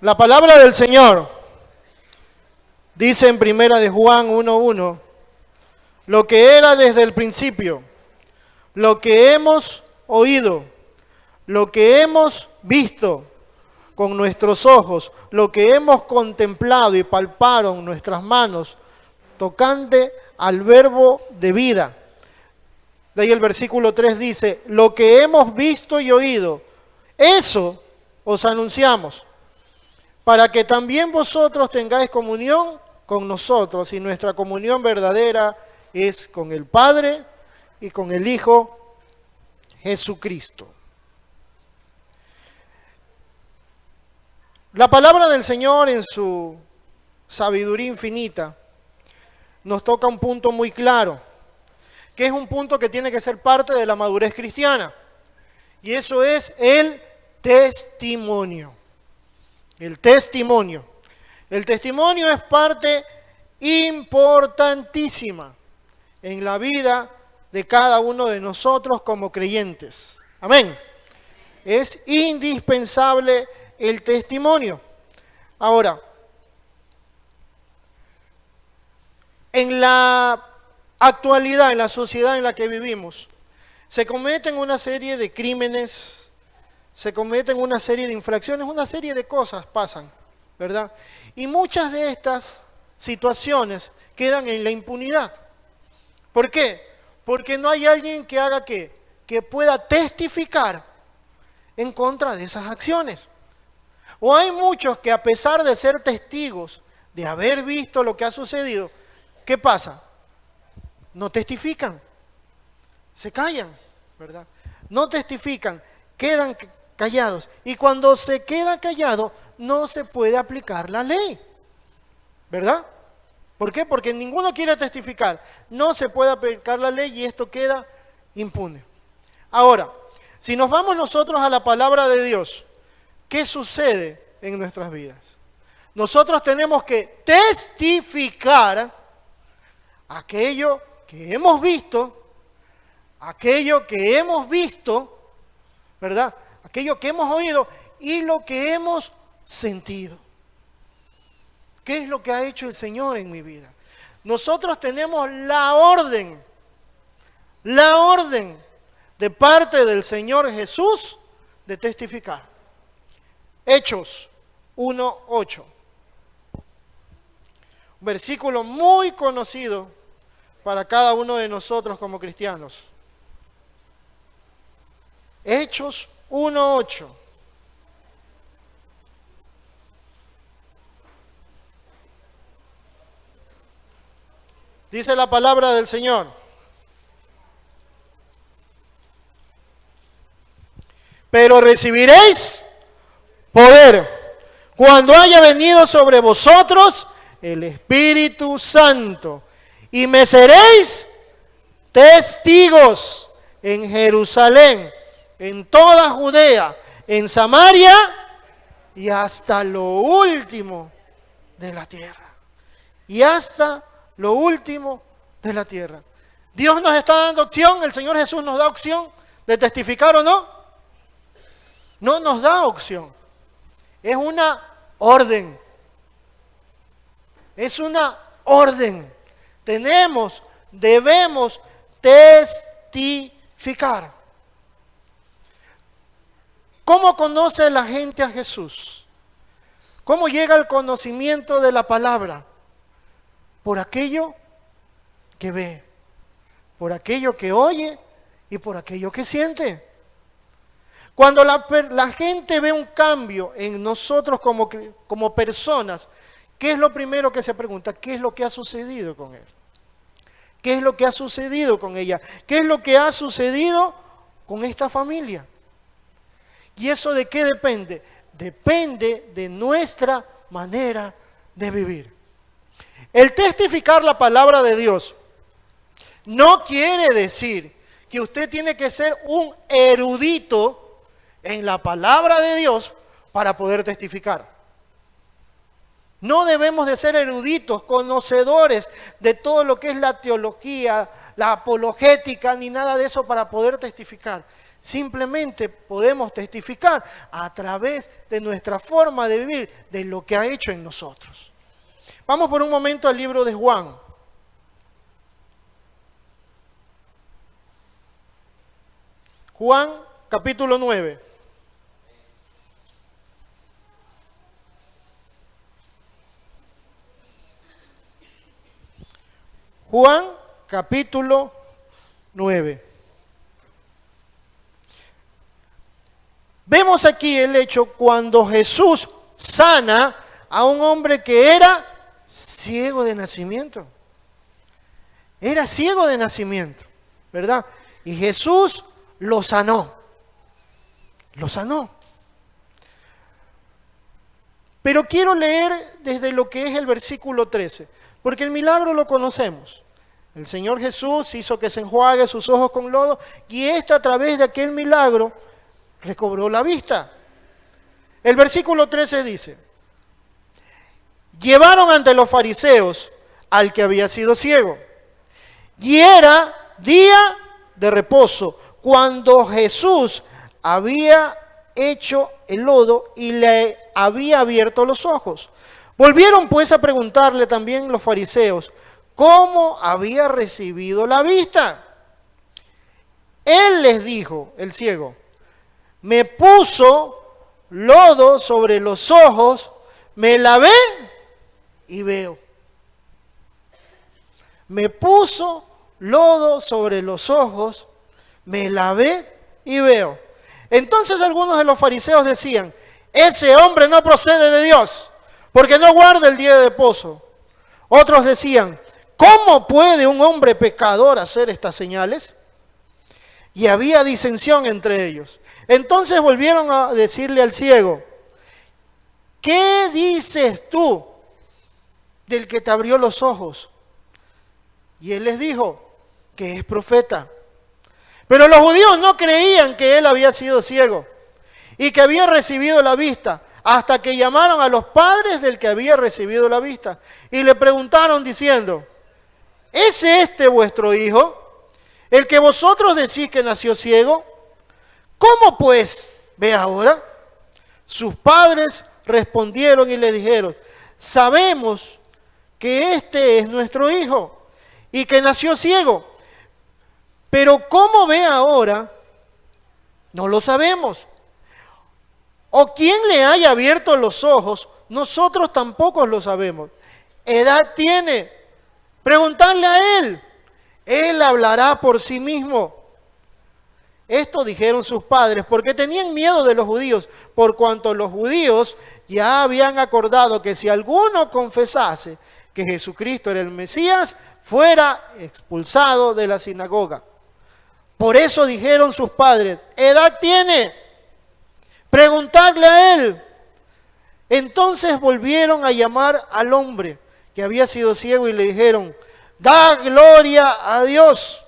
La palabra del Señor dice en Primera de Juan 1:1, lo que era desde el principio, lo que hemos oído, lo que hemos visto con nuestros ojos, lo que hemos contemplado y palparon nuestras manos, tocante al verbo de vida. De ahí el versículo 3 dice, lo que hemos visto y oído, eso os anunciamos, para que también vosotros tengáis comunión con nosotros, y nuestra comunión verdadera es con el Padre y con el Hijo Jesucristo. La palabra del Señor en su sabiduría infinita nos toca un punto muy claro, que es un punto que tiene que ser parte de la madurez cristiana, y eso es el testimonio. El testimonio. El testimonio es parte importantísima en la vida de cada uno de nosotros como creyentes. Amén. Es indispensable el testimonio. Ahora, en la actualidad, en la sociedad en la que vivimos, se cometen una serie de crímenes, se cometen una serie de infracciones, una serie de cosas pasan, ¿verdad? Y muchas de estas situaciones quedan en la impunidad. ¿Por qué? Porque no hay alguien que haga ¿qué? Que pueda testificar en contra de esas acciones. O hay muchos que a pesar de ser testigos, de haber visto lo que ha sucedido, ¿qué pasa? No testifican, se callan, ¿verdad? No testifican, quedan callados. Y cuando se queda callado, no se puede aplicar la ley, ¿verdad? ¿Por qué? Porque ninguno quiere testificar. No se puede aplicar la ley y esto queda impune. Ahora, si nos vamos nosotros a la palabra de Dios, ¿qué sucede en nuestras vidas? Nosotros tenemos que testificar aquello que hemos visto, ¿verdad? Aquello que hemos oído y lo que hemos sentido. ¿Qué es lo que ha hecho el Señor en mi vida? Nosotros tenemos la orden de parte del Señor Jesús de testificar. Hechos 1:8. Un versículo muy conocido para cada uno de nosotros como cristianos. Hechos 1:8. Dice la palabra del Señor. Pero recibiréis poder cuando haya venido sobre vosotros el Espíritu Santo, y me seréis testigos en Jerusalén, en toda Judea, en Samaria y hasta lo último de la tierra. Y hasta lo último de la tierra. Dios nos está dando opción, el Señor Jesús nos da opción de testificar o no. No nos da opción. Es una orden. Es una orden. Debemos testificar. ¿Cómo conoce la gente a Jesús? ¿Cómo llega el conocimiento de la palabra? Por aquello que ve, por aquello que oye y por aquello que siente. Cuando la gente ve un cambio en nosotros como personas, ¿qué es lo primero que se pregunta? ¿Qué es lo que ha sucedido con él? ¿Qué es lo que ha sucedido con ella? ¿Qué es lo que ha sucedido con esta familia? ¿Y eso de qué depende? Depende de nuestra manera de vivir. El testificar la palabra de Dios no quiere decir que usted tiene que ser un erudito en la palabra de Dios para poder testificar. No debemos de ser eruditos, conocedores de todo lo que es la teología, la apologética, ni nada de eso para poder testificar. Simplemente podemos testificar a través de nuestra forma de vivir, de lo que ha hecho en nosotros. Vamos por un momento al libro de Juan. Juan, capítulo 9. Juan, capítulo 9. Vemos aquí el hecho cuando Jesús sana a un hombre que era ciego de nacimiento. Era ciego de nacimiento, ¿verdad? Y Jesús lo sanó. Lo sanó. Pero quiero leer desde lo que es el versículo 13, porque el milagro lo conocemos. El Señor Jesús hizo que se enjuague sus ojos con lodo y a través de aquel milagro recobró la vista. El versículo 13 dice: llevaron ante los fariseos al que había sido ciego. Y era día de reposo, cuando Jesús había hecho el lodo y le había abierto los ojos. Volvieron pues a preguntarle también los fariseos cómo había recibido la vista. Él les dijo, el ciego: me puso lodo sobre los ojos, me lavé y veo. Me puso lodo sobre los ojos, me lavé y veo. Entonces algunos de los fariseos decían: ese hombre no procede de Dios, porque no guarda el día de reposo. Otros decían: ¿cómo puede un hombre pecador hacer estas señales? Y había disensión entre ellos. Entonces volvieron a decirle al ciego: ¿qué dices tú del que te abrió los ojos? Y él les dijo que es profeta. Pero los judíos no creían que él había sido ciego y que había recibido la vista, hasta que llamaron a los padres del que había recibido la vista y le preguntaron diciendo: ¿es este vuestro hijo, el que vosotros decís que nació ciego? ¿Cómo pues ve ahora? Sus padres respondieron y le dijeron: sabemos que este es nuestro hijo y que nació ciego, pero cómo ve ahora no lo sabemos. O quién le haya abierto los ojos, nosotros tampoco lo sabemos. Edad tiene, preguntadle a él hablará por sí mismo. Esto dijeron sus padres porque tenían miedo de los judíos, por cuanto los judíos ya habían acordado que si alguno confesase que Jesucristo era el Mesías, fuera expulsado de la sinagoga. Por eso dijeron sus padres: edad tiene, preguntadle a él. Entonces volvieron a llamar al hombre que había sido ciego y le dijeron: da gloria a Dios.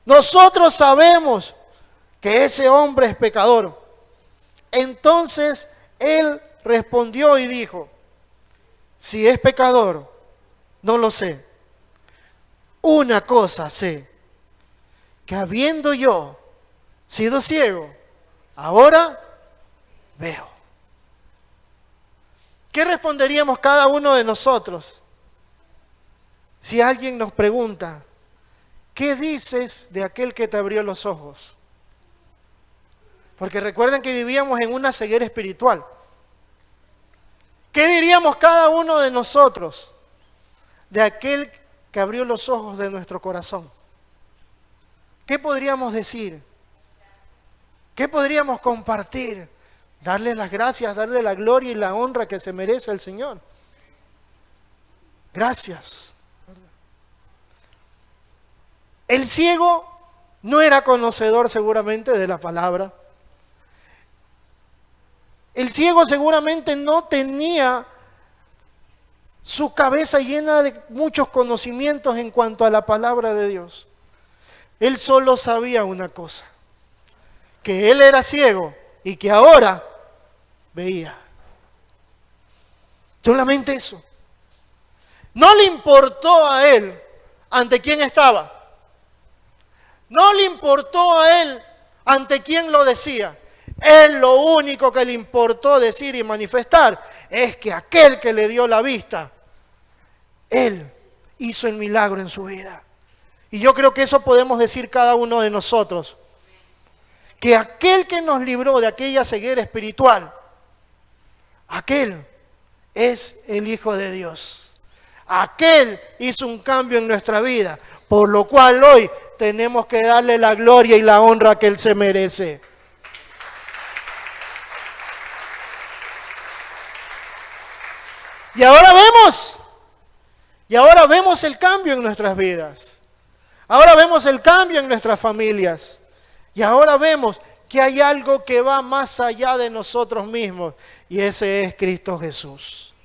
Nosotros sabemos que ese hombre es pecador. Entonces él respondió y dijo: si es pecador, no lo sé. Una cosa sé, que habiendo yo sido ciego, ahora veo. ¿Qué responderíamos cada uno de nosotros si alguien nos pregunta: ¿qué dices de aquel que te abrió los ojos? Porque recuerden que vivíamos en una ceguera espiritual. ¿Qué diríamos cada uno de nosotros de aquel que abrió los ojos de nuestro corazón? ¿Qué podríamos decir? ¿Qué podríamos compartir? Darle las gracias, darle la gloria y la honra que se merece el Señor. Gracias. El ciego no era conocedor seguramente de la palabra. El ciego seguramente no tenía su cabeza llena de muchos conocimientos en cuanto a la palabra de Dios. Él solo sabía una cosa: que él era ciego y que ahora veía. Solamente eso. No le importó a él ante quién estaba. No le importó a él ¿Ante quién lo decía? Él lo único que le importó decir y manifestar es que aquel que le dio la vista, Él hizo el milagro en su vida. Y yo creo que eso podemos decir cada uno de nosotros. Que aquel que nos libró de aquella ceguera espiritual, aquel es el Hijo de Dios. Aquel hizo un cambio en nuestra vida, por lo cual hoy tenemos que darle la gloria y la honra que Él se merece. Y ahora vemos el cambio en nuestras vidas. Ahora vemos el cambio en nuestras familias. Y ahora vemos que hay algo que va más allá de nosotros mismos. Y ese es Cristo Jesús.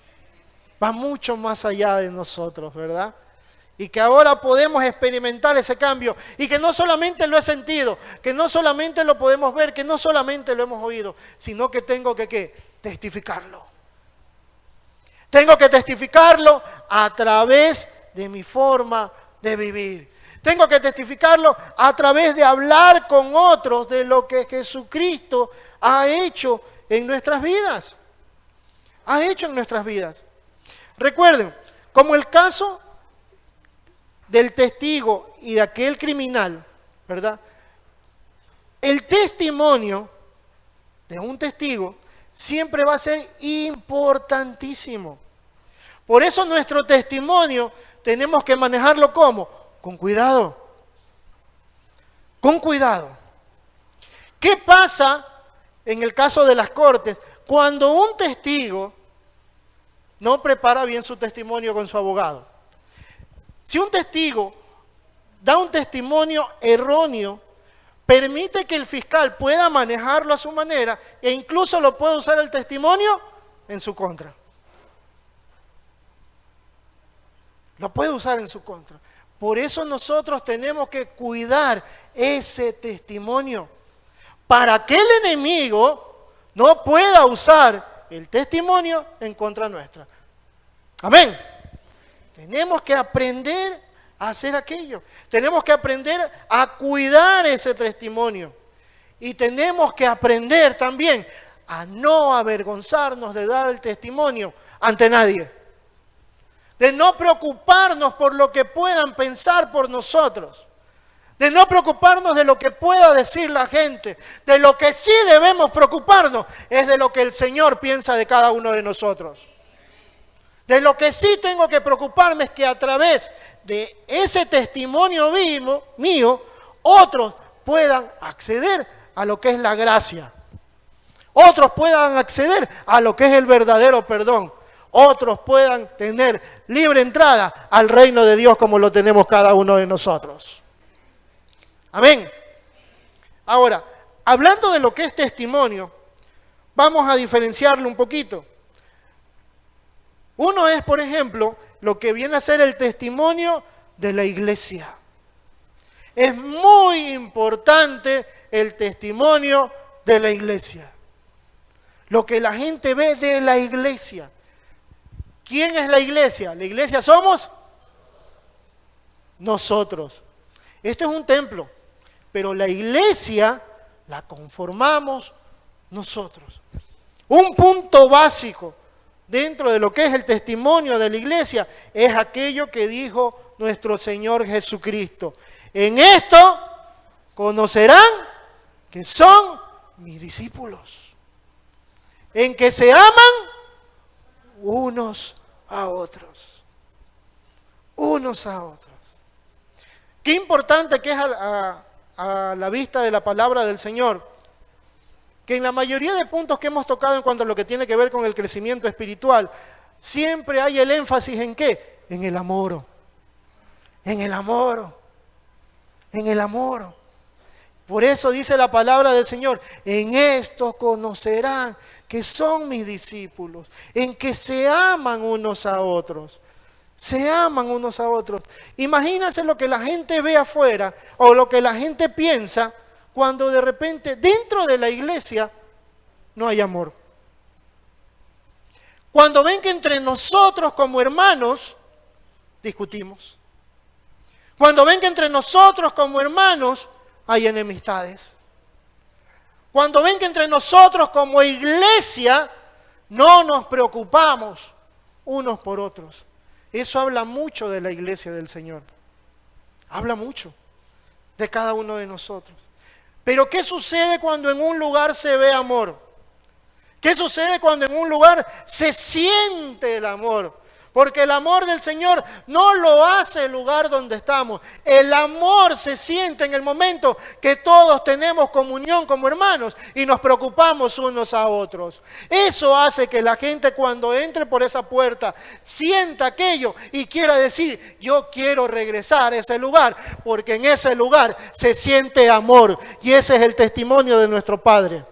Va mucho más allá de nosotros, ¿verdad? Y que ahora podemos experimentar ese cambio. Y que no solamente lo he sentido, que no solamente lo podemos ver, que no solamente lo hemos oído, sino que tengo que ¿qué? Testificarlo. Tengo que testificarlo a través de mi forma de vivir. Tengo que testificarlo a través de hablar con otros de lo que Jesucristo ha hecho en nuestras vidas. Ha hecho en nuestras vidas. Recuerden, como el caso del testigo y de aquel criminal, ¿verdad? El testimonio de un testigo siempre va a ser importantísimo. Por eso nuestro testimonio tenemos que manejarlo ¿cómo? Con cuidado. Con cuidado. ¿Qué pasa en el caso de las cortes? Cuando un testigo no prepara bien su testimonio con su abogado. Si un testigo da un testimonio erróneo, permite que el fiscal pueda manejarlo a su manera e incluso lo puede usar el testimonio en su contra. Lo puede usar en su contra. Por eso nosotros tenemos que cuidar ese testimonio para que el enemigo no pueda usar el testimonio en contra nuestra. Amén. Tenemos que aprender a hacer aquello. Tenemos que aprender a cuidar ese testimonio. Y tenemos que aprender también a no avergonzarnos de dar el testimonio ante nadie. De no preocuparnos por lo que puedan pensar por nosotros. De no preocuparnos de lo que pueda decir la gente. De lo que sí debemos preocuparnos es de lo que el Señor piensa de cada uno de nosotros. De lo que sí tengo que preocuparme es que a través de ese testimonio mío, otros puedan acceder a lo que es la gracia. Otros puedan acceder a lo que es el verdadero perdón. Otros puedan tener libre entrada al reino de Dios como lo tenemos cada uno de nosotros. Amén. Ahora, hablando de lo que es testimonio, vamos a diferenciarlo un poquito. Uno es, por ejemplo, lo que viene a ser el testimonio de la iglesia. Es muy importante el testimonio de la iglesia. Lo que la gente ve de la iglesia. ¿Quién es la iglesia? La iglesia somos nosotros. Este es un templo, pero la iglesia la conformamos nosotros. Un punto básico dentro de lo que es el testimonio de la iglesia es aquello que dijo nuestro Señor Jesucristo. En esto conocerán que son mis discípulos. En que se aman unos a otros. Unos a otros. Qué importante que es a la vista de la palabra del Señor, que en la mayoría de puntos que hemos tocado en cuanto a lo que tiene que ver con el crecimiento espiritual, siempre hay el énfasis en ¿qué? En el amor. En el amor. En el amor. Por eso dice la palabra del Señor, en esto conocerán que son mis discípulos, en que se aman unos a otros. Se aman unos a otros. Imagínense lo que la gente ve afuera o lo que la gente piensa cuando de repente dentro de la iglesia no hay amor. Cuando ven que entre nosotros como hermanos discutimos. Cuando ven que entre nosotros como hermanos hay enemistades. Cuando ven que entre nosotros como iglesia no nos preocupamos unos por otros. Eso habla mucho de la iglesia del Señor. Habla mucho de cada uno de nosotros. Pero ¿qué sucede cuando en un lugar se ve amor? ¿Qué sucede cuando en un lugar se siente el amor? Porque el amor del Señor no lo hace el lugar donde estamos. El amor se siente en el momento que todos tenemos comunión como hermanos y nos preocupamos unos a otros. Eso hace que la gente cuando entre por esa puerta sienta aquello y quiera decir, yo quiero regresar a ese lugar, porque en ese lugar se siente amor. Y ese es el testimonio de nuestro Padre.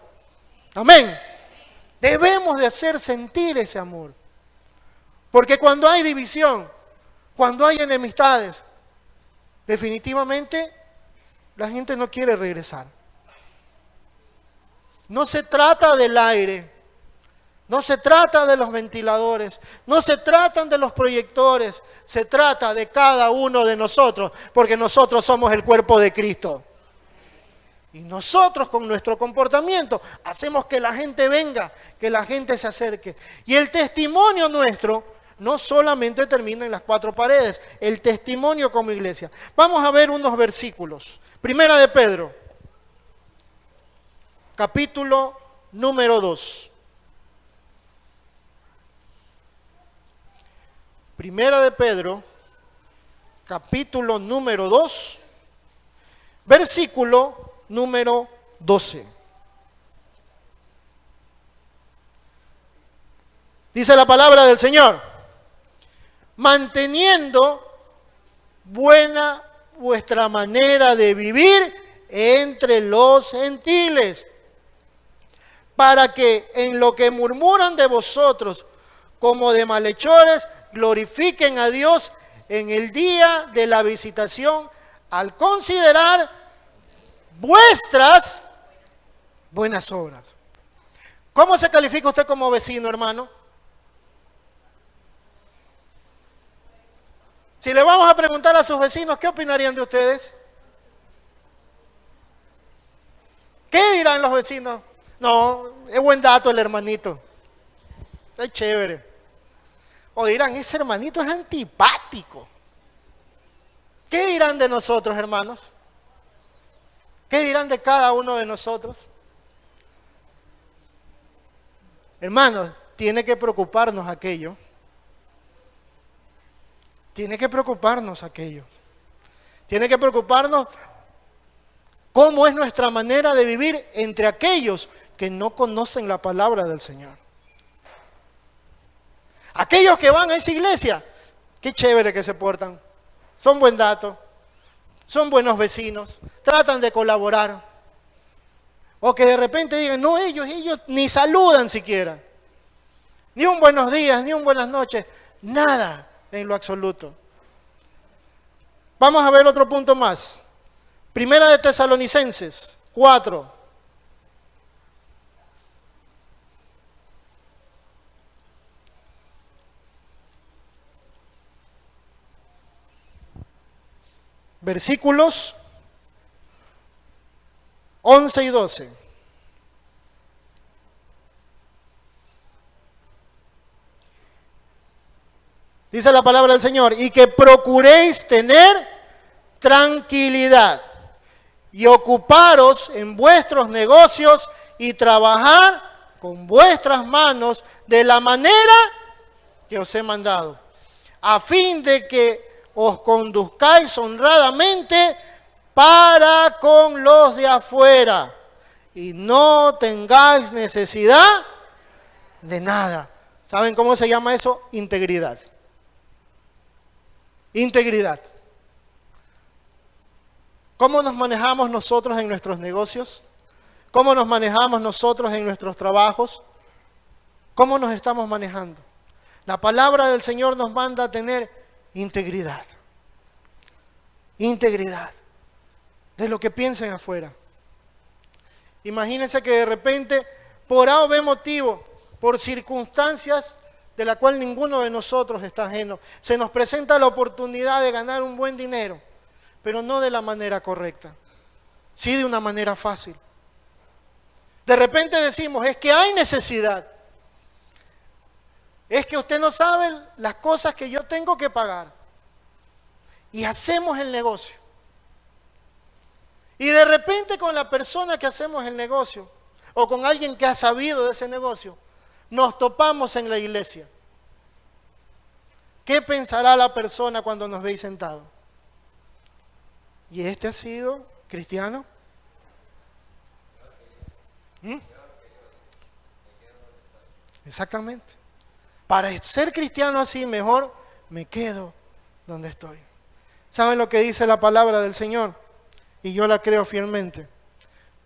Amén. Debemos de hacer sentir ese amor. Porque cuando hay división, cuando hay enemistades, definitivamente la gente no quiere regresar. No se trata del aire, no se trata de los ventiladores, no se tratan de los proyectores, se trata de cada uno de nosotros, porque nosotros somos el cuerpo de Cristo. Y nosotros con nuestro comportamiento hacemos que la gente venga, que la gente se acerque. Y el testimonio nuestro no solamente termina en las cuatro paredes, el testimonio como iglesia. Vamos a ver unos versículos. Primera de Pedro, capítulo número 2. Primera de Pedro, capítulo número 2, versículo número 12. Dice la palabra del Señor: manteniendo buena vuestra manera de vivir entre los gentiles, para que en lo que murmuran de vosotros como de malhechores, glorifiquen a Dios en el día de la visitación, al considerar vuestras buenas obras. ¿Cómo se califica usted como vecino, hermano? Si le vamos a preguntar a sus vecinos, ¿qué opinarían de ustedes? ¿Qué dirán los vecinos? No, es buen dato el hermanito. Es chévere. O dirán, ese hermanito es antipático. ¿Qué dirán de nosotros, hermanos? ¿Qué dirán de cada uno de nosotros? Hermanos, tiene que preocuparnos aquello. Tiene que preocuparnos aquello. Tiene que preocuparnos cómo es nuestra manera de vivir entre aquellos que no conocen la palabra del Señor. Aquellos que van a esa iglesia, qué chévere que se portan. Son buen dato, son buenos vecinos, tratan de colaborar. O que de repente digan, no, ellos ni saludan siquiera. Ni un buenos días, ni un buenas noches, nada. En lo absoluto. Vamos a ver otro punto más. Primera de Tesalonicenses 4. Versículos 11 y 12. Dice la palabra del Señor, y que procuréis tener tranquilidad y ocuparos en vuestros negocios y trabajar con vuestras manos de la manera que os he mandado, a fin de que os conduzcáis honradamente para con los de afuera y no tengáis necesidad de nada. ¿Saben cómo se llama eso? Integridad. Integridad. ¿Cómo nos manejamos nosotros en nuestros negocios? ¿Cómo nos manejamos nosotros en nuestros trabajos? ¿Cómo nos estamos manejando? La palabra del Señor nos manda a tener integridad. Integridad. De lo que piensen afuera. Imagínense que de repente, por A o B motivo, por circunstancias de la cual ninguno de nosotros está ajeno, se nos presenta la oportunidad de ganar un buen dinero, pero no de la manera correcta, sí de una manera fácil. De repente decimos, es que hay necesidad. Es que usted no sabe las cosas que yo tengo que pagar. Y hacemos el negocio. Y de repente con la persona que hacemos el negocio, o con alguien que ha sabido de ese negocio, nos topamos en la iglesia. ¿Qué pensará la persona cuando nos ve sentados? ¿Y este ha sido cristiano? Exactamente. Para ser cristiano así, mejor me quedo donde estoy. ¿Saben lo que dice la palabra del Señor? Y yo la creo fielmente.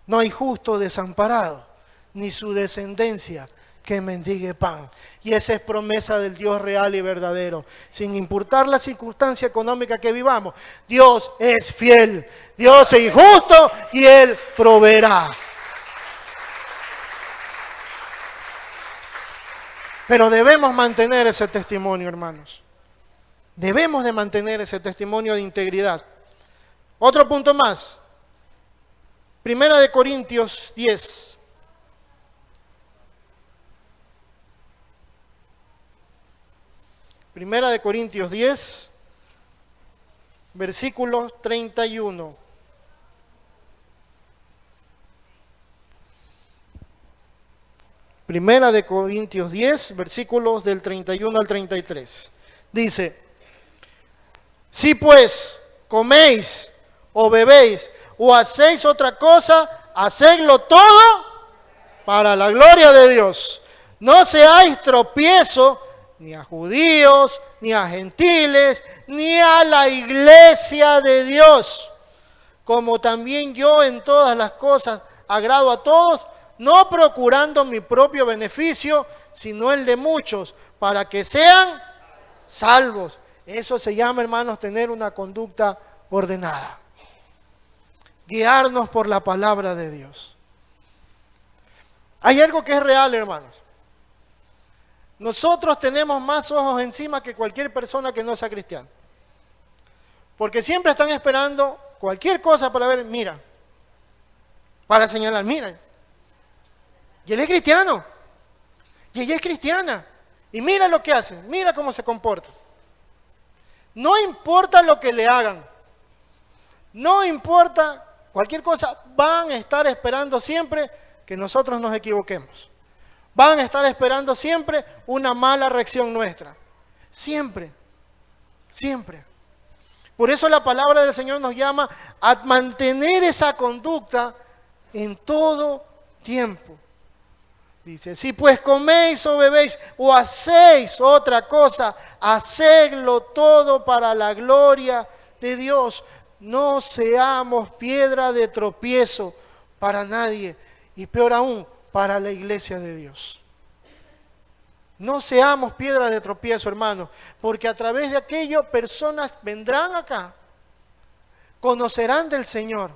No hay justo desamparado, ni su descendencia que mendigue pan. Y esa es promesa del Dios real y verdadero. Sin importar la circunstancia económica que vivamos, Dios es fiel, Dios es justo y Él proveerá. Pero debemos mantener ese testimonio, hermanos. Debemos de mantener ese testimonio de integridad. Otro punto más. Primera de Corintios 10. Primera de Corintios 10, versículo 31. Primera de Corintios 10, versículos del 31 al 33. Dice, si pues coméis o bebéis o hacéis otra cosa, hacedlo todo para la gloria de Dios. No seáis tropiezo ni a judíos, ni a gentiles, ni a la iglesia de Dios. Como también yo en todas las cosas agrado a todos, no procurando mi propio beneficio, sino el de muchos, para que sean salvos. Eso se llama, hermanos, tener una conducta ordenada. Guiarnos por la palabra de Dios. Hay algo que es real, hermanos. Nosotros tenemos más ojos encima que cualquier persona que no sea cristiana. Porque siempre están esperando cualquier cosa para ver, mira, para señalar, mira. Y él es cristiano. Y ella es cristiana. Y mira lo que hace, mira cómo se comporta. No importa lo que le hagan. No importa cualquier cosa, van a estar esperando siempre que nosotros nos equivoquemos. Van a estar esperando siempre una mala reacción nuestra. Siempre, siempre. Por eso la palabra del Señor nos llama a mantener esa conducta en todo tiempo. Dice, si pues coméis o bebéis o hacéis otra cosa, hacedlo todo para la gloria de Dios. No seamos piedra de tropiezo para nadie y peor aún, para la iglesia de Dios. No seamos piedra de tropiezo, hermanos, porque a través de aquello personas vendrán acá, conocerán del Señor.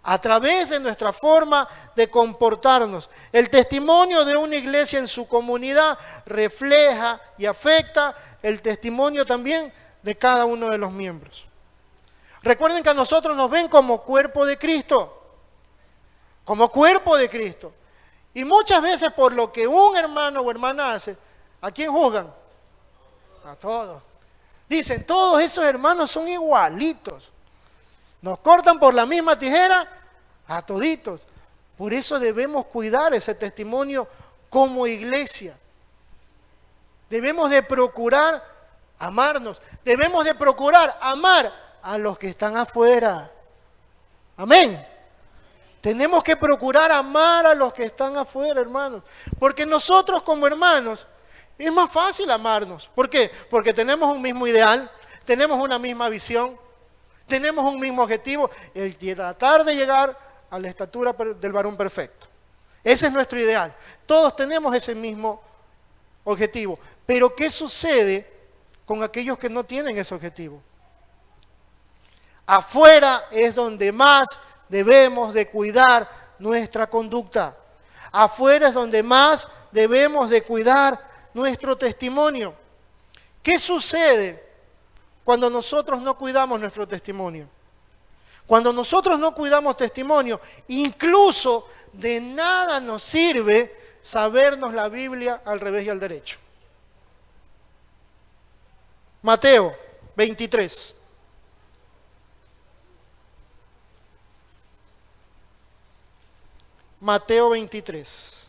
A través de nuestra forma de comportarnos. El testimonio de una iglesia en su comunidad refleja y afecta el testimonio también de cada uno de los miembros. Recuerden que a nosotros nos ven como cuerpo de Cristo. Como cuerpo de Cristo. Y muchas veces por lo que un hermano o hermana hace, ¿a quién juzgan? A todos. Dicen, todos esos hermanos son igualitos. Nos cortan por la misma tijera a toditos. Por eso debemos cuidar ese testimonio como iglesia. Debemos de procurar amarnos. Debemos de procurar amar a los que están afuera. Amén. Tenemos que procurar amar a los que están afuera, hermanos. Porque nosotros como hermanos es más fácil amarnos. ¿Por qué? Porque tenemos un mismo ideal, tenemos una misma visión. Tenemos un mismo objetivo, el tratar de llegar a la estatura del varón perfecto. Ese es nuestro ideal. Todos tenemos ese mismo objetivo. Pero ¿qué sucede con aquellos que no tienen ese objetivo? Afuera es donde más debemos de cuidar nuestra conducta. Afuera es donde más debemos de cuidar nuestro testimonio. ¿Qué sucede cuando nosotros no cuidamos nuestro testimonio? Cuando nosotros no cuidamos testimonio, incluso de nada nos sirve sabernos la Biblia al revés y al derecho. Mateo 23. Mateo 23.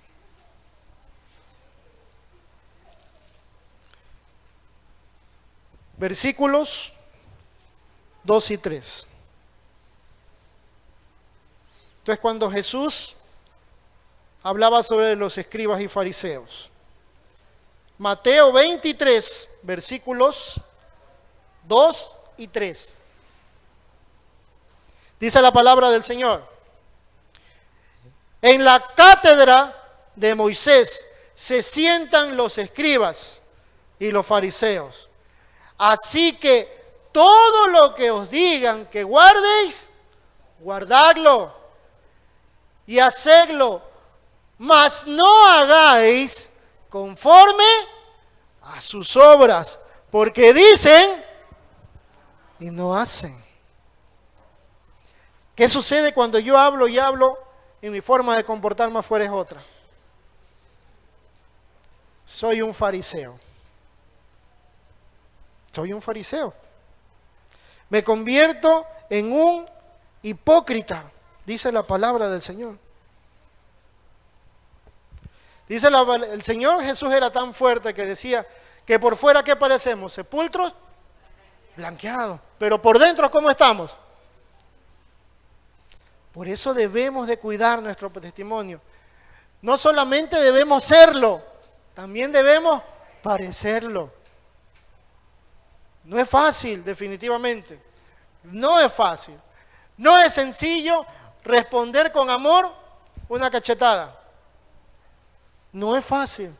Versículos 2 y 3. Entonces, cuando Jesús hablaba sobre los escribas y fariseos, Mateo 23, versículos 2 y 3. Dice la palabra del Señor: en la cátedra de Moisés se sientan los escribas y los fariseos. Así que todo lo que os digan que guardéis, guardadlo y hacedlo, mas no hagáis conforme a sus obras, porque dicen y no hacen. ¿Qué sucede cuando yo hablo y hablo y mi forma de comportarme afuera es otra? Soy un fariseo. Soy un fariseo. Me convierto en un hipócrita, dice la palabra del Señor. Dice el Señor Jesús era tan fuerte que decía que por fuera, ¿qué parecemos? Sepulcros blanqueados. Pero por dentro, ¿cómo estamos? Por eso debemos de cuidar nuestro testimonio. No solamente debemos serlo, también debemos parecerlo. No es fácil, definitivamente. No es fácil. No es sencillo responder con amor una cachetada. No es fácil,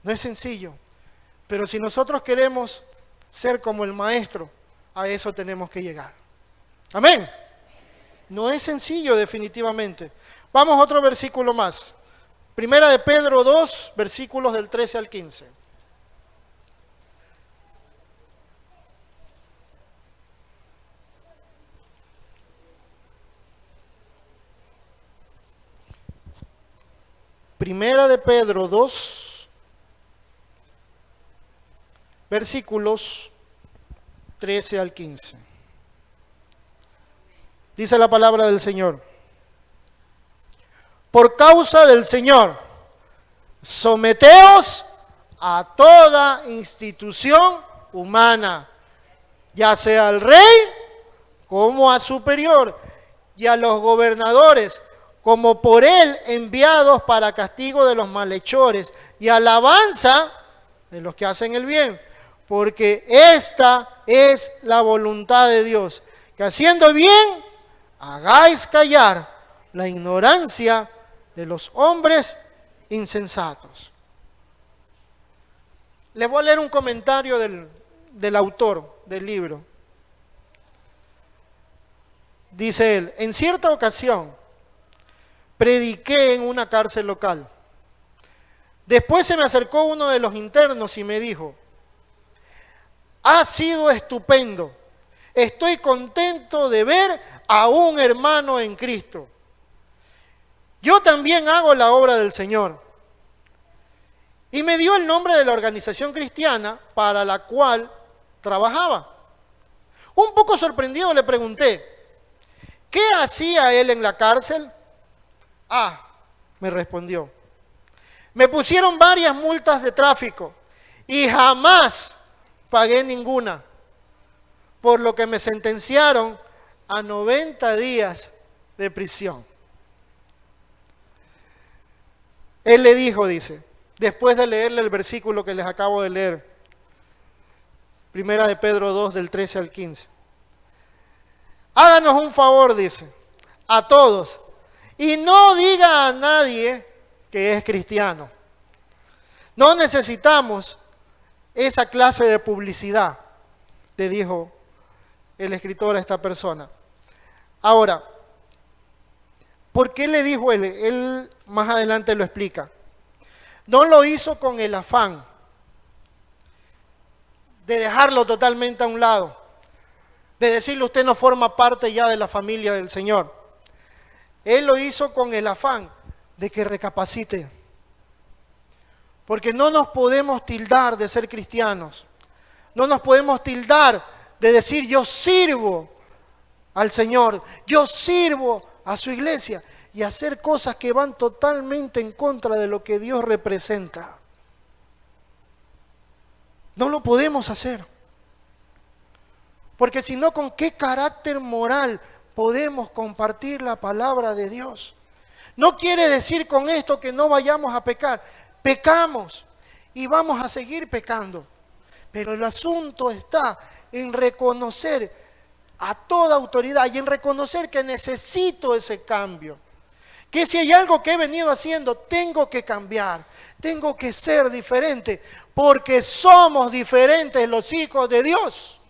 no es sencillo. Pero si nosotros queremos ser como el Maestro, a eso tenemos que llegar. Amén. No es sencillo, definitivamente. Vamos a otro versículo más. Primera de Pedro 2, versículos del 13 al 15. Primera de Pedro 2, versículos 13 al 15. Dice la palabra del Señor: por causa del Señor, someteos a toda institución humana, ya sea al rey como a superior, y a los gobernadores, como por él enviados para castigo de los malhechores y alabanza de los que hacen el bien, porque esta es la voluntad de Dios, que haciendo bien hagáis callar la ignorancia de los hombres insensatos. Les voy a leer un comentario del autor del libro. Dice él: en cierta ocasión prediqué en una cárcel local. Después se me acercó uno de los internos y me dijo: ha sido estupendo. Estoy contento de ver a un hermano en Cristo. Yo también hago la obra del Señor. Y me dio el nombre de la organización cristiana para la cual trabajaba. Un poco sorprendido le pregunté: ¿qué hacía él en la cárcel? Me respondió: me pusieron varias multas de tráfico y jamás pagué ninguna, por lo que me sentenciaron a 90 días de prisión. Él le dijo, dice, después de leerle el versículo que les acabo de leer, Primera de Pedro 2, del 13 al 15. Háganos un favor, dice, a todos, y no diga a nadie que es cristiano. No necesitamos esa clase de publicidad, le dijo el escritor a esta persona. Ahora, ¿por qué le dijo él? Él más adelante lo explica. No lo hizo con el afán de dejarlo totalmente a un lado. de decirle usted no forma parte ya de la familia del Señor. Él lo hizo con el afán de que recapacite. Porque no nos podemos tildar de ser cristianos. No nos podemos tildar de decir yo sirvo al Señor, yo sirvo a su iglesia y hacer cosas que van totalmente en contra de lo que Dios representa. No lo podemos hacer. Porque si no, ¿con qué carácter moral podemos compartir la palabra de Dios? No quiere decir con esto que no vayamos a pecar. Pecamos y vamos a seguir pecando. Pero el asunto está en reconocer a toda autoridad y en reconocer que necesito ese cambio. Que si hay algo que he venido haciendo, tengo que cambiar, tengo que ser diferente, porque somos diferentes los hijos de Dios.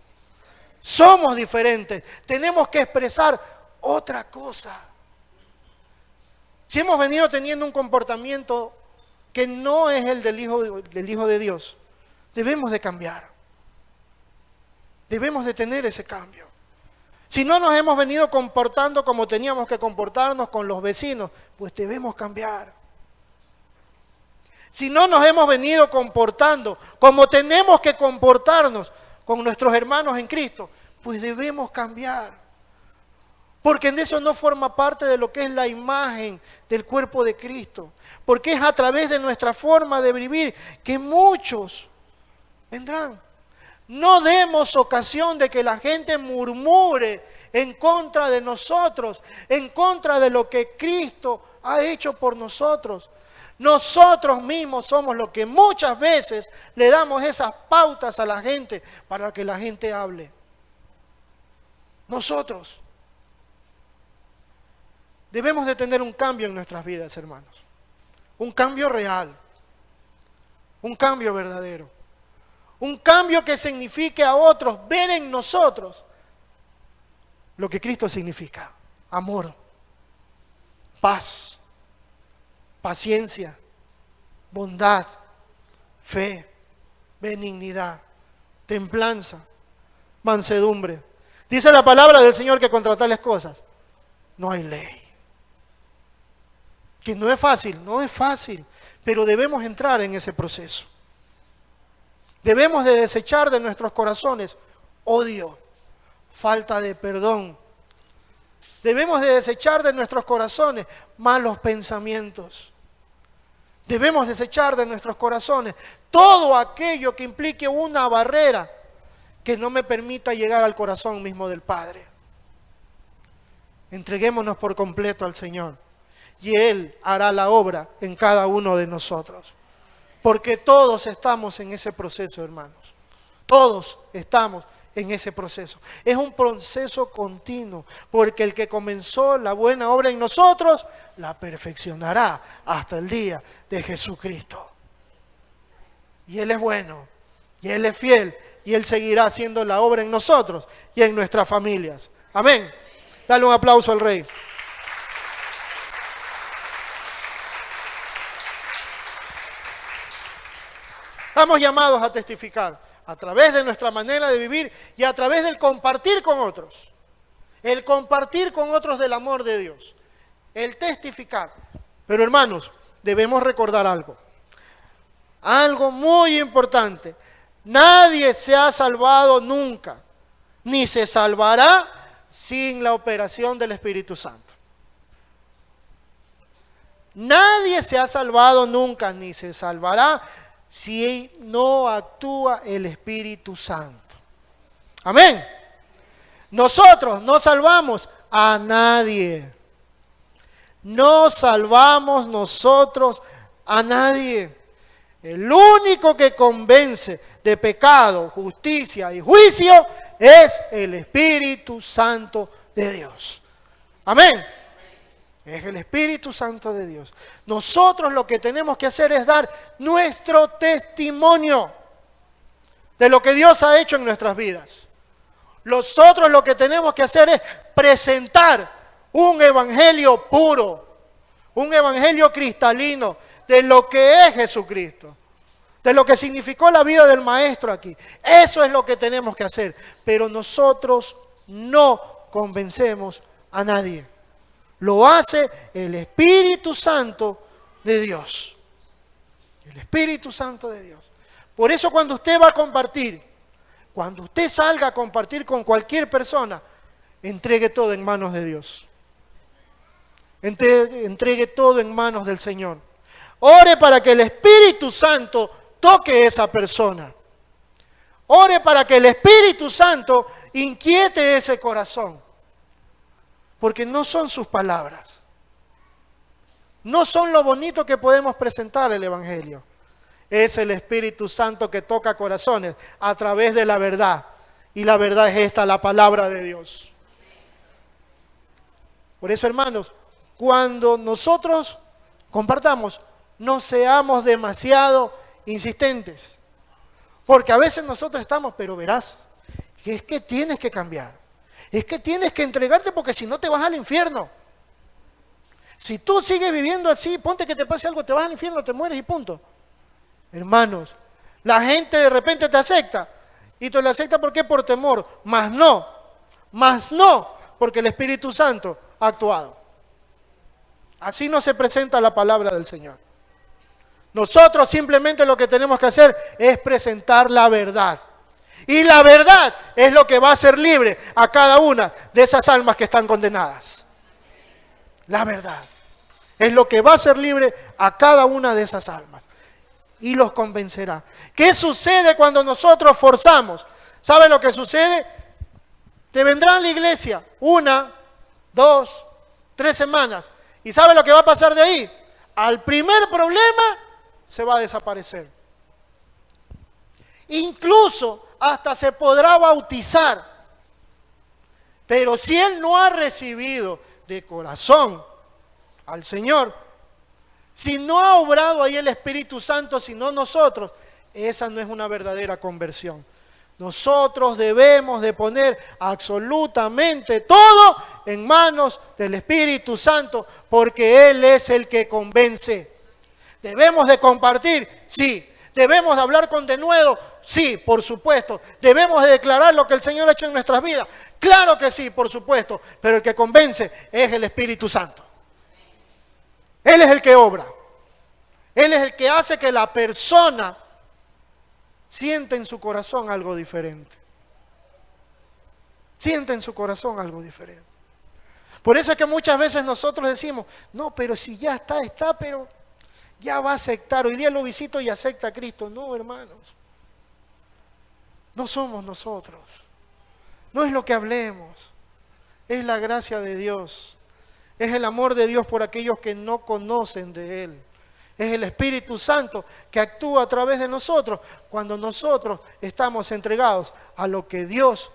Somos diferentes, tenemos que expresar otra cosa. Si hemos venido teniendo un comportamiento que no es el del Hijo de Dios, debemos de cambiar. Debemos de tener ese cambio. Si no nos hemos venido comportando como teníamos que comportarnos con los vecinos, pues debemos cambiar. Si no nos hemos venido comportando como tenemos que comportarnos con nuestros hermanos en Cristo, pues debemos cambiar. Porque en eso no forma parte de lo que es la imagen del cuerpo de Cristo. Porque es a través de nuestra forma de vivir que muchos vendrán. No demos ocasión de que la gente murmure en contra de nosotros, en contra de lo que Cristo ha hecho por nosotros. Nosotros mismos somos los que muchas veces le damos esas pautas a la gente para que la gente hable. Nosotros debemos de tener un cambio en nuestras vidas, hermanos. Un cambio real, un cambio verdadero. Un cambio que signifique a otros ver en nosotros lo que Cristo significa. Amor, paz, paciencia, bondad, fe, benignidad, templanza, mansedumbre. Dice la palabra del Señor que contra tales cosas no hay ley. Que no es fácil, pero debemos entrar en ese proceso. Debemos de desechar de nuestros corazones odio, falta de perdón. Debemos de desechar de nuestros corazones malos pensamientos. Debemos desechar de nuestros corazones todo aquello que implique una barrera que no me permita llegar al corazón mismo del Padre. Entreguémonos por completo al Señor y Él hará la obra en cada uno de nosotros. Porque todos estamos en ese proceso, hermanos. Todos estamos en ese proceso. Es un proceso continuo, porque el que comenzó la buena obra en nosotros, la perfeccionará hasta el día de Jesucristo. Y Él es bueno, y Él es fiel, y Él seguirá haciendo la obra en nosotros y en nuestras familias. Amén. Dale un aplauso al Rey. Estamos llamados a testificar a través de nuestra manera de vivir y a través del compartir con otros. El compartir con otros del amor de Dios. El testificar. Pero hermanos, debemos recordar algo. Algo muy importante. Nadie se ha salvado nunca, ni se salvará sin la operación del Espíritu Santo. Nadie se ha salvado nunca, ni se salvará si no actúa el Espíritu Santo. Amén. Nosotros no salvamos a nadie. No salvamos nosotros a nadie. El único que convence de pecado, justicia y juicio es el Espíritu Santo de Dios. Amén. Es el Espíritu Santo de Dios. Nosotros lo que tenemos que hacer es dar nuestro testimonio de lo que Dios ha hecho en nuestras vidas. Nosotros lo que tenemos que hacer es presentar un evangelio puro, un evangelio cristalino de lo que es Jesucristo, de lo que significó la vida del Maestro aquí. Eso es lo que tenemos que hacer. Pero nosotros no convencemos a nadie. Lo hace el Espíritu Santo de Dios. El Espíritu Santo de Dios. Por eso cuando usted va a compartir, cuando usted salga a compartir con cualquier persona, entregue todo en manos de Dios. Entregue todo en manos del Señor. Ore para que el Espíritu Santo toque a esa persona. Ore para que el Espíritu Santo inquiete ese corazón. Porque no son sus palabras. No son lo bonito que podemos presentar el Evangelio. Es el Espíritu Santo que toca corazones a través de la verdad. Y la verdad es esta, la palabra de Dios. Por eso, hermanos, cuando nosotros compartamos, no seamos demasiado insistentes. Porque a veces nosotros estamos, pero verás, es que tienes que cambiar. Es que tienes que entregarte porque si no te vas al infierno. Si tú sigues viviendo así, ponte que te pase algo, te vas al infierno, te mueres y punto. Hermanos, la gente de repente te acepta. Y te lo acepta ¿por qué? Por temor. Mas no, porque el Espíritu Santo ha actuado. Así no se presenta la palabra del Señor. Nosotros simplemente lo que tenemos que hacer es presentar la verdad. Y la verdad es lo que va a hacer libre a cada una de esas almas que están condenadas. La verdad es lo que va a hacer libre a cada una de esas almas. Y los convencerá. ¿Qué sucede cuando nosotros forzamos? ¿Saben lo que sucede? Te vendrán a la iglesia 1, 2, 3 semanas. ¿Y saben lo que va a pasar de ahí? Al primer problema se va a desaparecer. Incluso hasta se podrá bautizar. Pero si él no ha recibido de corazón al Señor, si no ha obrado ahí el Espíritu Santo, sino nosotros, esa no es una verdadera conversión. Nosotros debemos de poner absolutamente todo en manos del Espíritu Santo, porque Él es el que convence. Debemos de compartir, sí. Debemos de hablar con denuedo, sí, por supuesto. Debemos de declarar lo que el Señor ha hecho en nuestras vidas, claro que sí, por supuesto. Pero el que convence es el Espíritu Santo. Él es el que obra. Él es el que hace que la persona sienta en su corazón algo diferente. Sienta en su corazón algo diferente. Por eso es que muchas veces nosotros decimos, no, pero si ya está, pero ya va a aceptar. Hoy día lo visito y acepta a Cristo. No, hermanos. No somos nosotros. No es lo que hablemos. Es la gracia de Dios. Es el amor de Dios por aquellos que no conocen de Él. Es el Espíritu Santo que actúa a través de nosotros cuando nosotros estamos entregados a lo que Dios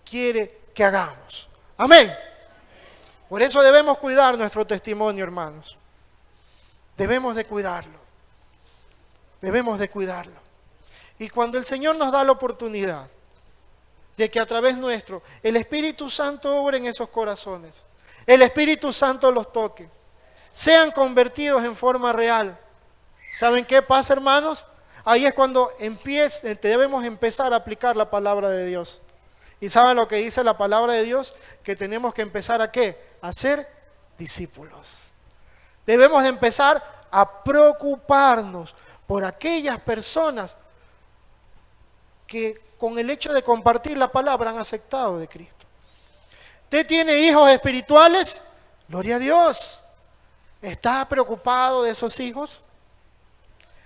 quiere que hagamos. Amén. Por eso debemos cuidar nuestro testimonio, hermanos. Debemos de cuidarlo. Debemos de cuidarlo. Y cuando el Señor nos da la oportunidad de que a través nuestro el Espíritu Santo obre en esos corazones, el Espíritu Santo los toque, sean convertidos en forma real. ¿Saben qué pasa, hermanos? Ahí es cuando debemos empezar a aplicar la palabra de Dios. ¿Y saben lo que dice la palabra de Dios? Que tenemos que empezar ¿a qué? A ser discípulos. Debemos de empezar a preocuparnos por aquellas personas que con el hecho de compartir la palabra han aceptado de Cristo. ¿Usted tiene hijos espirituales? Gloria a Dios. ¿Está preocupado de esos hijos?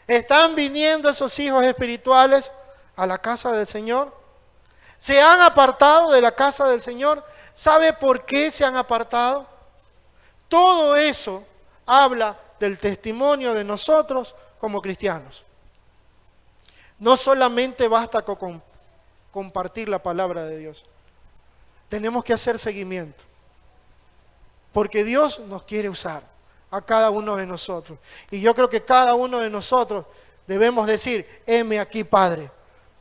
¿Están viniendo esos hijos espirituales a la casa del Señor? ¿Se han apartado de la casa del Señor? ¿Sabe por qué se han apartado? Todo eso habla del testimonio de nosotros como cristianos. No solamente basta con compartir la palabra de Dios. Tenemos que hacer seguimiento. Porque Dios nos quiere usar a cada uno de nosotros. Y yo creo que cada uno de nosotros debemos decir, heme aquí, Padre,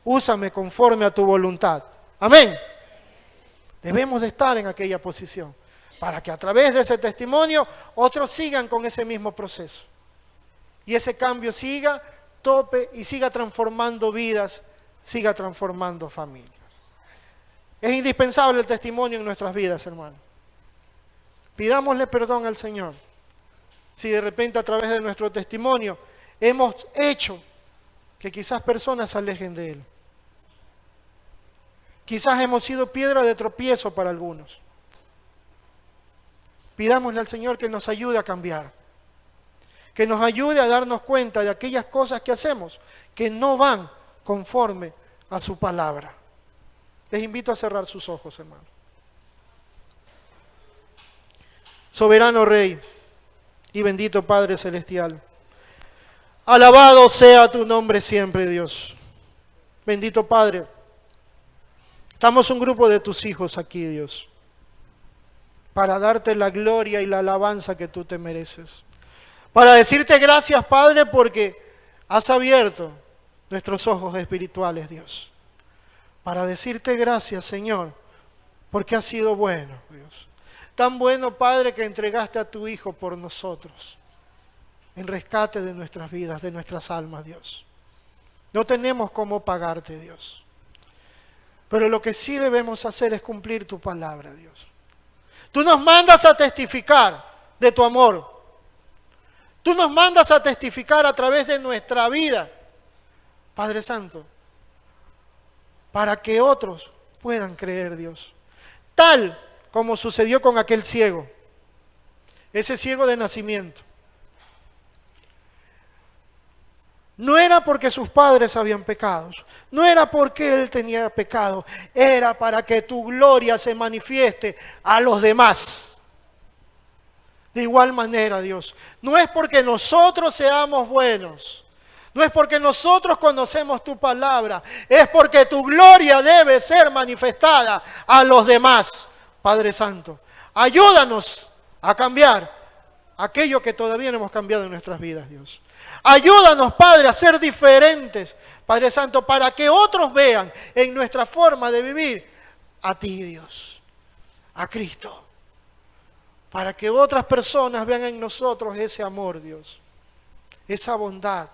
úsame conforme a tu voluntad. Amén. Debemos de estar en aquella posición para que a través de ese testimonio otros sigan con ese mismo proceso. Y ese cambio siga, tope y siga transformando vidas, siga transformando familias. Es indispensable el testimonio en nuestras vidas, hermanos. Pidámosle perdón al Señor. Si de repente a través de nuestro testimonio hemos hecho que quizás personas se alejen de Él. Quizás hemos sido piedra de tropiezo para algunos. Pidámosle al Señor que nos ayude a cambiar. Que nos ayude a darnos cuenta de aquellas cosas que hacemos que no van conforme a su palabra. Les invito a cerrar sus ojos, hermanos. Soberano Rey y bendito Padre Celestial, alabado sea tu nombre siempre, Dios. Bendito Padre, estamos un grupo de tus hijos aquí, Dios, para darte la gloria y la alabanza que tú te mereces. Para decirte gracias, Padre, porque has abierto nuestros ojos espirituales, Dios. Para decirte gracias, Señor, porque has sido bueno, Dios. Tan bueno, Padre, que entregaste a tu Hijo por nosotros, en rescate de nuestras vidas, de nuestras almas, Dios. No tenemos cómo pagarte, Dios. Pero lo que sí debemos hacer es cumplir tu palabra, Dios. Tú nos mandas a testificar de tu amor. Tú nos mandas a testificar a través de nuestra vida, Padre Santo, para que otros puedan creer, Dios. Tal como sucedió con aquel ciego, ese ciego de nacimiento. No era porque sus padres habían pecado, no era porque él tenía pecado, era para que tu gloria se manifieste a los demás. De igual manera, Dios, no es porque nosotros seamos buenos, no es porque nosotros conocemos tu palabra, es porque tu gloria debe ser manifestada a los demás, Padre Santo. Ayúdanos a cambiar aquello que todavía no hemos cambiado en nuestras vidas, Dios. Ayúdanos, Padre, a ser diferentes, Padre Santo, para que otros vean en nuestra forma de vivir a ti, Dios, a Cristo. Para que otras personas vean en nosotros ese amor, Dios, esa bondad,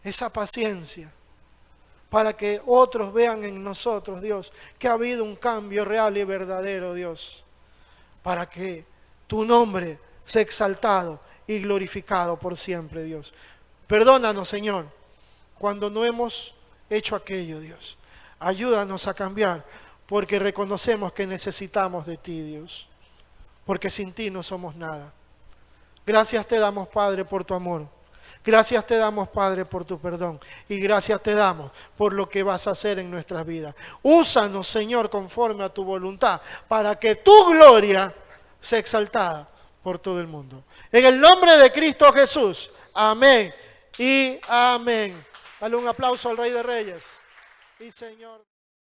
esa paciencia. Para que otros vean en nosotros, Dios, que ha habido un cambio real y verdadero, Dios. Para que tu nombre sea exaltado y glorificado por siempre, Dios. Perdónanos, Señor, cuando no hemos hecho aquello, Dios. Ayúdanos a cambiar, porque reconocemos que necesitamos de ti, Dios. Porque sin ti no somos nada. Gracias te damos, Padre, por tu amor. Gracias te damos, Padre, por tu perdón. Y gracias te damos por lo que vas a hacer en nuestras vidas. Úsanos, Señor, conforme a tu voluntad, para que tu gloria sea exaltada por todo el mundo. En el nombre de Cristo Jesús. Amén y amén. Dale un aplauso al Rey de Reyes y Señor.